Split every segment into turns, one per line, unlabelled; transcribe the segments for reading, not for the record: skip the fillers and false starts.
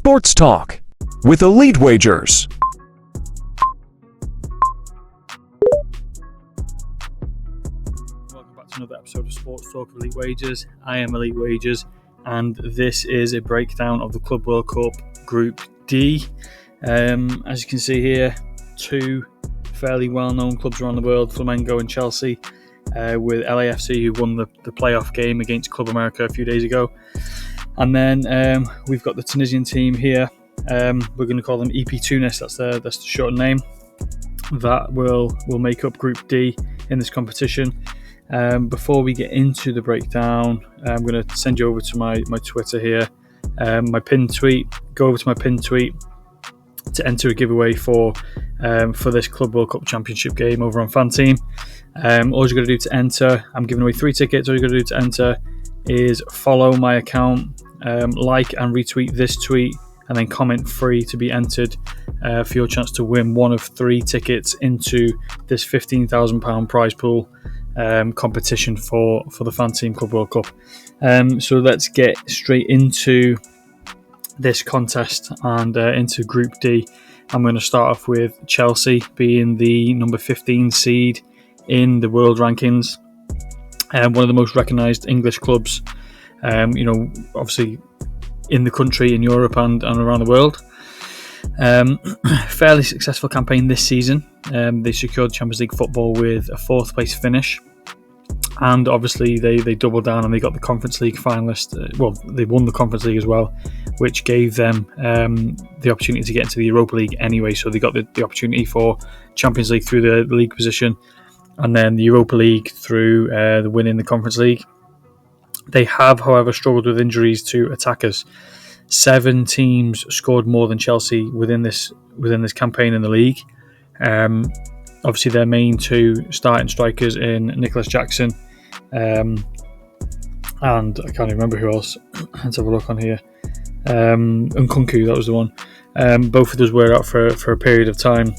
Sports Talk with Elite Wagers.
Welcome back to another episode of Sports Talk with Elite Wagers. I am Elite Wagers, and this is a breakdown of the Club World Cup Group D. As you can see here, two fairly well-known clubs around the world, Flamengo and Chelsea, with LAFC who won the playoff game against Club America a few days ago. And then we've got the Tunisian team here. We're going to call them EP Tunis. That's the short name. That will make up Group D in this competition. Before we get into the breakdown, I'm going to send you over to my Twitter here. My pinned tweet. Go over to my pinned tweet to enter a giveaway for this Club World Cup Championship game over on FanTeam. All you're going to do to enter, I'm giving away 3 tickets. All you're going to do to enter is follow my account, like and retweet this tweet, and then comment free to be entered for your chance to win one of 3 tickets into this £15,000 prize pool competition for the FanTeam Club World Cup. So let's get straight into this contest and into Group D. I'm going to start off with Chelsea being the number 15 seed in the world rankings. One of the most recognised English clubs, obviously in the country, in Europe and around the world. Fairly successful campaign this season. They secured Champions League football with a 4th place finish, and obviously they doubled down and they got the Conference League finalist. They won the Conference League as well, which gave them the opportunity to get into the Europa League anyway. So they got the opportunity for Champions League through the league position, and then the Europa League through the win in the Conference League. They have, however, struggled with injuries to attackers. 7 teams scored more than Chelsea within this campaign in the league. Obviously, their main 2 starting strikers in Nicholas Jackson and I can't even remember who else. Let's have a look on here. Nkunku, that was the one. Both of those were out for a period of time.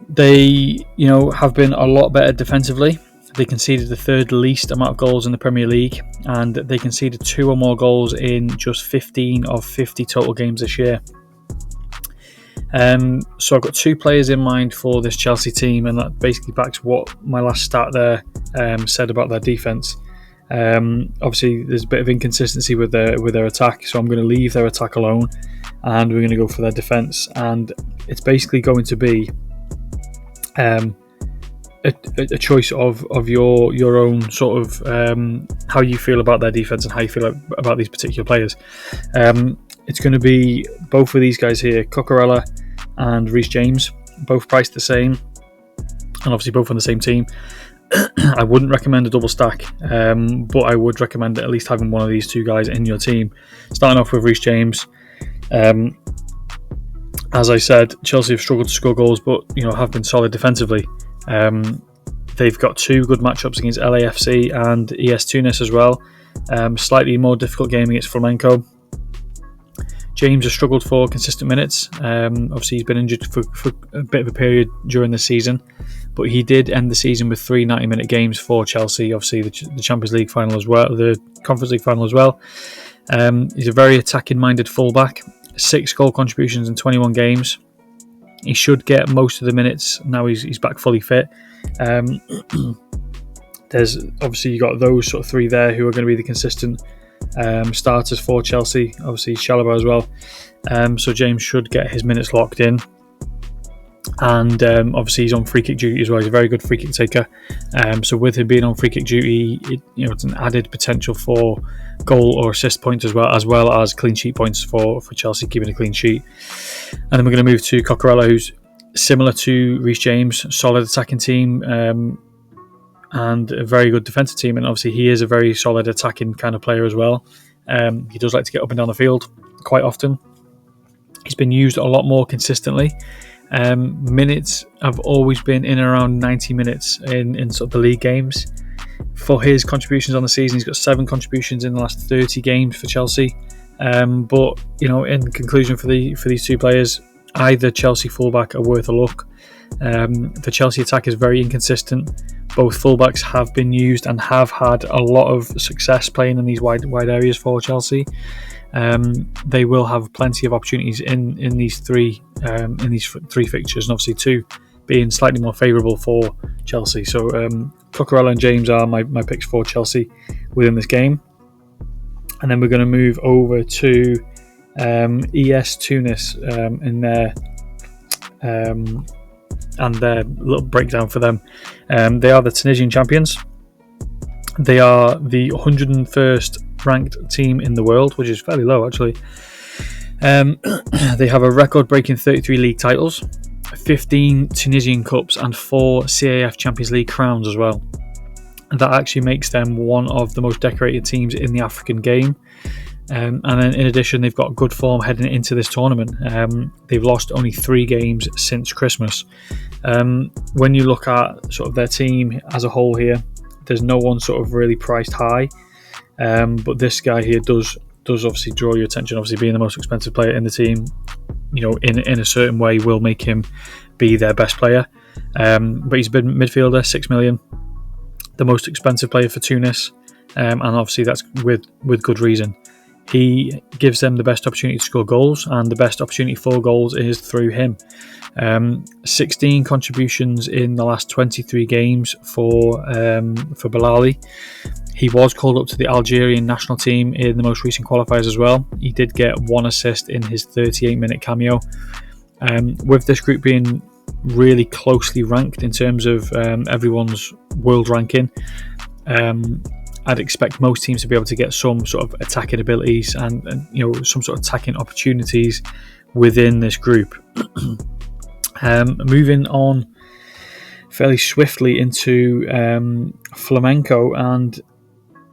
They, have been a lot better defensively. They conceded the 3rd least amount of goals in the Premier League, and they conceded 2 or more goals in just 15 of 50 total games this year. So I've got 2 players in mind for this Chelsea team, and that basically backs what my last stat there said about their defence. Obviously, there's a bit of inconsistency with their attack, so I'm going to leave their attack alone, and we're going to go for their defence. And it's basically going to be a choice of your own sort of how you feel about their defence and how you feel about these particular players. It's going to be both of these guys here, Cucurella and Reece James, both priced the same, and obviously both on the same team. I wouldn't recommend a double stack, but I would recommend at least having one of these 2 guys in your team. Starting off with Reece James. As I said, Chelsea have struggled to score goals, but have been solid defensively. They've got 2 good matchups against LAFC and ES Tunis as well. Slightly more difficult game against Flamengo. James has struggled for consistent minutes. Obviously, he's been injured for a bit of a period during the season, but he did end the season with 3 90-minute games for Chelsea. Obviously, the Champions League final as well, the Conference League final as well. He's a very attacking-minded fullback. 6 goal contributions in 21 games. He should get most of the minutes now he's back fully fit. There's obviously you got those sort of 3 there who are going to be the consistent starters for Chelsea. Obviously Chalobah as well. So James should get his minutes locked in. And obviously he's on free kick duty as well. He's a very good free kick taker. So with him being on free kick duty, it's an added potential for goal or assist points as well as clean sheet points for Chelsea, keeping a clean sheet. And then we're going to move to Cucurella, who's similar to Reece James, solid attacking team and a very good defensive team. And obviously he is a very solid attacking kind of player as well. He does like to get up and down the field quite often. He's been used a lot more consistently. Minutes have always been in and around 90 minutes in sort of the league games. For his contributions on the season, he's got 7 contributions in the last 30 games for Chelsea. But in conclusion, for these 2 players, either Chelsea fullback are worth a look. The Chelsea attack is very inconsistent, Both fullbacks have been used and have had a lot of success playing in these wide areas for Chelsea. They will have plenty of opportunities in these three fixtures, and obviously 2 being slightly more favourable for Chelsea. So Cucurella and James are my picks for Chelsea within this game. And then we're going to move over to ES Tunis in their and their little breakdown for them. They are the Tunisian champions. They are the 101st ranked team in the world, which is fairly low actually. They have a record-breaking 33 league titles, 15 Tunisian Cups and 4 CAF Champions League crowns as well. That actually makes them one of the most decorated teams in the African game. And then in addition, they've got good form heading into this tournament. They've lost only 3 games since Christmas. When you look at sort of their team as a whole here, there's no one sort of really priced high. But this guy here does obviously draw your attention. Obviously being the most expensive player in the team, in a certain way will make him be their best player. But he's been midfielder, 6 million, the most expensive player for Tunis. And obviously that's with good reason. He gives them the best opportunity to score goals, and the best opportunity for goals is through him. 16 contributions in the last 23 games for Bilali. He was called up to the Algerian national team in the most recent qualifiers as well. He did get 1 assist in his 38-minute cameo. With this group being really closely ranked in terms of everyone's world ranking, I'd expect most teams to be able to get some sort of attacking abilities and some sort of attacking opportunities within this group. Moving on fairly swiftly into Flamenco, and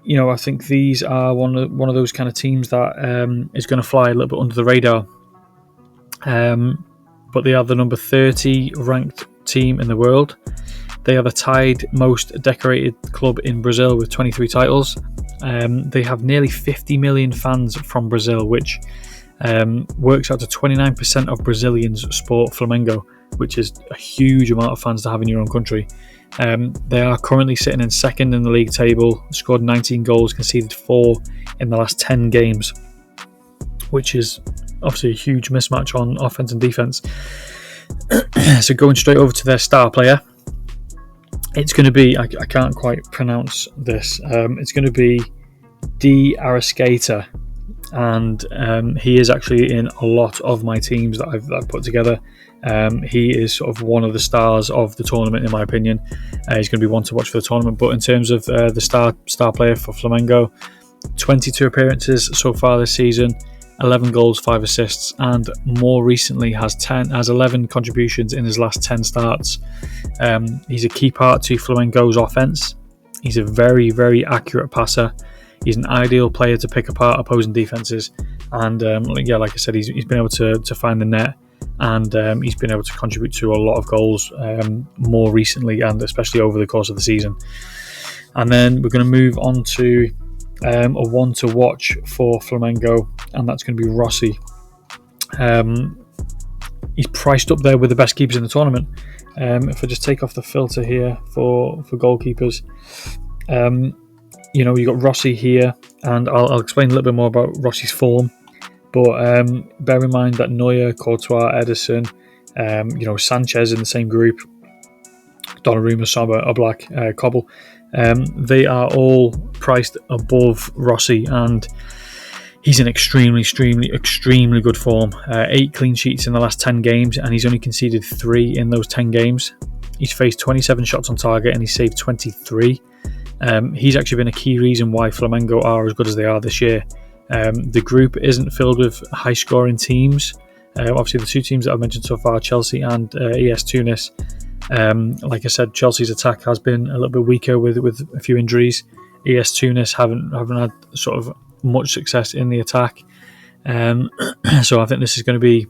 I think these are one of those kind of teams that is going to fly a little bit under the radar. But they are the number 30 ranked team in the world. They are the tied most decorated club in Brazil with 23 titles. They have nearly 50 million fans from Brazil, which works out to 29% of Brazilians support Flamengo, which is a huge amount of fans to have in your own country. They are currently sitting in second in the league table, scored 19 goals, conceded 4 in the last 10 games, which is obviously a huge mismatch on offense and defense. So going straight over to their star player, it's going to be, I can't quite pronounce this, it's going to be D. Arrascaeta, and he is actually in a lot of my teams that I've put together. He is sort of one of the stars of the tournament in my opinion. He's going to be one to watch for the tournament, but in terms of the star player for Flamengo, 22 appearances so far this season, 11 goals, 5 assists, and more recently has 11 contributions in his last 10 starts. He's a key part to Flamengo's offense. He's a very, very accurate passer. He's an ideal player to pick apart opposing defenses, and like I said, he's been able to find the net, and he's been able to contribute to a lot of goals more recently, and especially over the course of the season. And then we're going to move on to a one to watch for Flamengo, and that's going to be Rossi. He's priced up there with the best keepers in the tournament. If I just take off the filter here for goalkeepers, you got Rossi here, and I'll explain a little bit more about Rossi's form. But bear in mind that Neuer, Courtois, Ederson, Sanchez in the same group, Donnarumma, Samba, Oblak, Kobel, they are all priced above Rossi, and he's in extremely good form. 8 clean sheets in the last 10 games, and he's only conceded 3 in those 10 games. He's faced 27 shots on target, and he's saved 23. He's actually been a key reason why Flamengo are as good as they are this year. The group isn't filled with high-scoring teams. Obviously, the 2 teams that I've mentioned so far, Chelsea and ES Tunis. Like I said, Chelsea's attack has been a little bit weaker with a few injuries. ES Tunis haven't had sort of much success in the attack. So I think this is going to be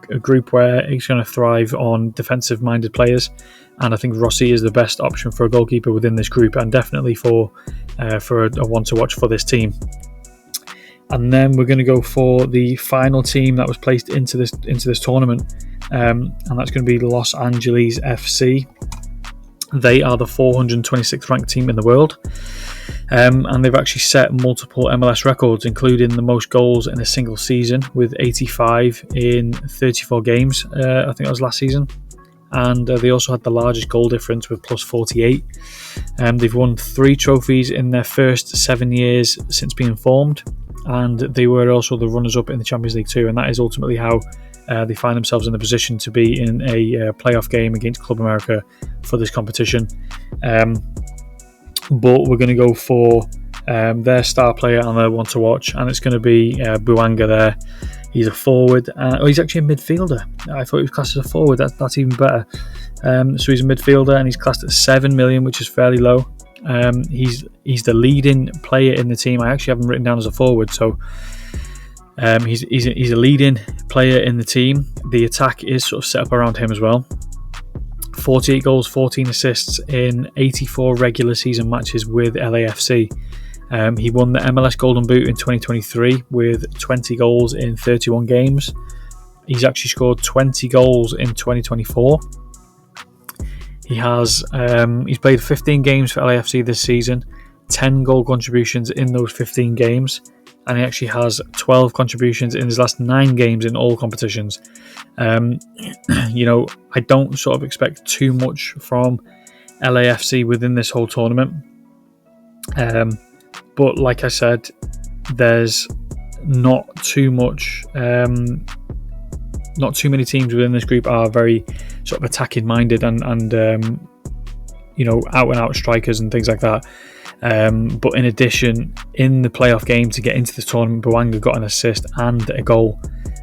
a group where it's going to thrive on defensive-minded players, and I think Rossi is the best option for a goalkeeper within this group, and definitely for a one to watch for this team. And then we're going to go for the final team that was placed into this tournament, and that's going to be Los Angeles FC. They are the 426th ranked team in the world, and they've actually set multiple MLS records, including the most goals in a single season with 85 in 34 games. I think that was last season. And they also had the largest goal difference with plus 48. They've won 3 trophies in their first 7 years since being formed, and they were also the runners-up in the Champions League too, and that is ultimately how they find themselves in the position to be in a playoff game against Club America for this competition. But we're going to go for their star player and their one to watch, and it's going to be Bouanga there. He's a forward. He's actually a midfielder. I thought he was classed as a forward. That's even better. So he's a midfielder, and he's classed at 7 million, which is fairly low. He's the leading player in the team. I actually have him written down as a forward, so he's a leading player in the team. The attack is sort of set up around him as well. 48 goals, 14 assists in 84 regular season matches with LAFC. He won the MLS Golden Boot in 2023 with 20 goals in 31 games. He's actually scored 20 goals in 2024. He's played 15 games for LAFC this season, 10 goal contributions in those 15 games, and he actually has 12 contributions in his last 9 games in all competitions. I don't sort of expect too much from LAFC within this whole tournament. But like I said, there's not too much, not too many teams within this group are very sort of attacking minded and out and out strikers and things like that. But in addition, in the playoff game to get into this tournament, Bouanga got an assist and a goal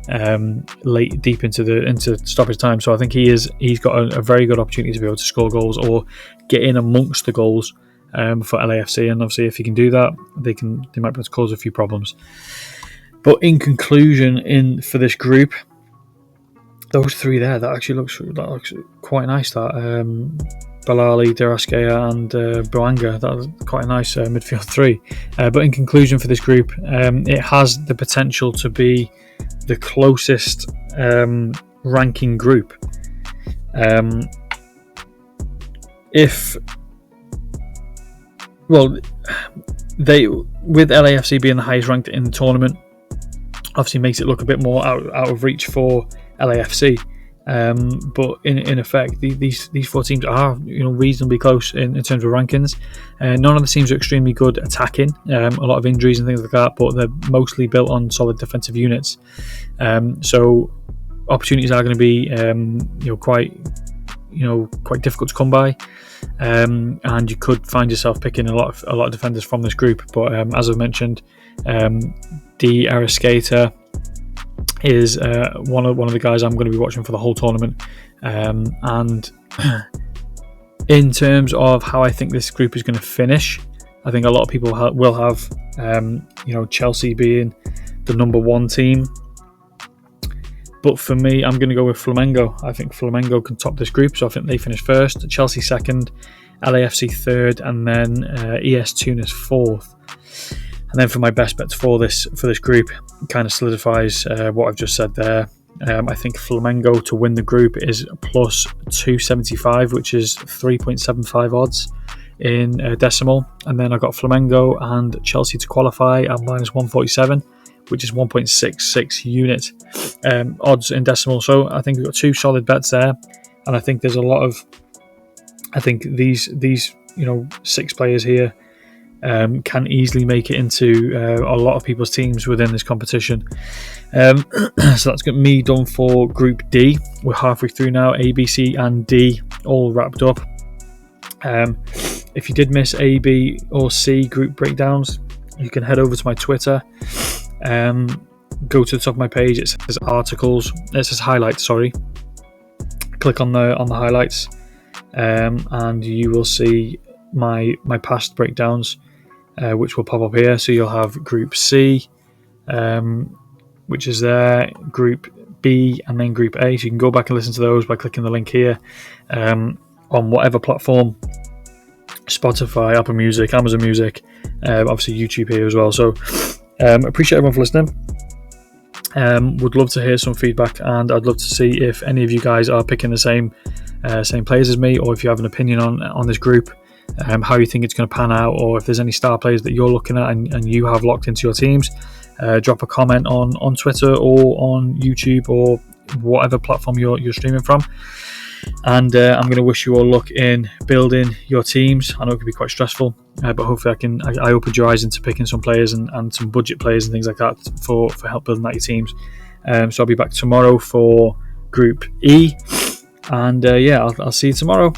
deep into stoppage time. So I think he's got a very good opportunity to be able to score goals or get in amongst the goals for LAFC, and obviously if he can do that, they might be able to cause a few problems. But in conclusion, for this group, those 3 there, that looks quite nice. That Balali, Deraskea and Bouanga, that's quite a nice midfield 3. But in conclusion for this group, it has the potential to be the closest ranking group. With LAFC being the highest ranked in the tournament, obviously makes it look a bit more out of reach for LAFC. But in effect, these 4 teams are reasonably close in terms of rankings. None of the teams are extremely good attacking. A lot of injuries and things like that, but they're mostly built on solid defensive units. So opportunities are going to be quite difficult to come by. And you could find yourself picking a lot of defenders from this group. But as I've mentioned, D. Arrascaeta is one of the guys I'm going to be watching for the whole tournament. And in terms of how I think this group is going to finish, I think a lot of people will have Chelsea being the number 1 team. But for me, I'm going to go with Flamengo. I think Flamengo can top this group, so I think they finish first, Chelsea second, LAFC third, and then ES Tunis fourth. And then for my best bets for this group, it kind of solidifies what I've just said there. I think Flamengo to win the group is plus 275, which is 3.75 odds in decimal. And then I got Flamengo and Chelsea to qualify at minus 147. Which is 1.66 unit odds in decimal. So I think we've got 2 solid bets there, and I think there's a lot of. I think these 6 players here can easily make it into a lot of people's teams within this competition. So that's got me done for Group D. We're halfway through now. A, B, C, and D all wrapped up. If you did miss A, B, or C group breakdowns, you can head over to my Twitter. Go to the top of my page. It says articles. It says highlights. Sorry. Click on the highlights, and you will see my past breakdowns, which will pop up here. So you'll have Group C, which is there, Group B, and then Group A. So you can go back and listen to those by clicking the link here on whatever platform. Spotify, Apple Music, Amazon Music, obviously YouTube here as well. So appreciate everyone for listening. Would love to hear some feedback, and I'd love to see if any of you guys are picking the same same players as me, or if you have an opinion on this group, how you think it's going to pan out, or if there's any star players that you're looking at and you have locked into your teams, drop a comment on Twitter or on YouTube or whatever platform you're streaming from. And I'm going to wish you all luck in building your teams. I know it can be quite stressful, but hopefully I opened your eyes into picking some players and some budget players and things like that for help building out your teams. So I'll be back tomorrow for Group E, and I'll see you tomorrow.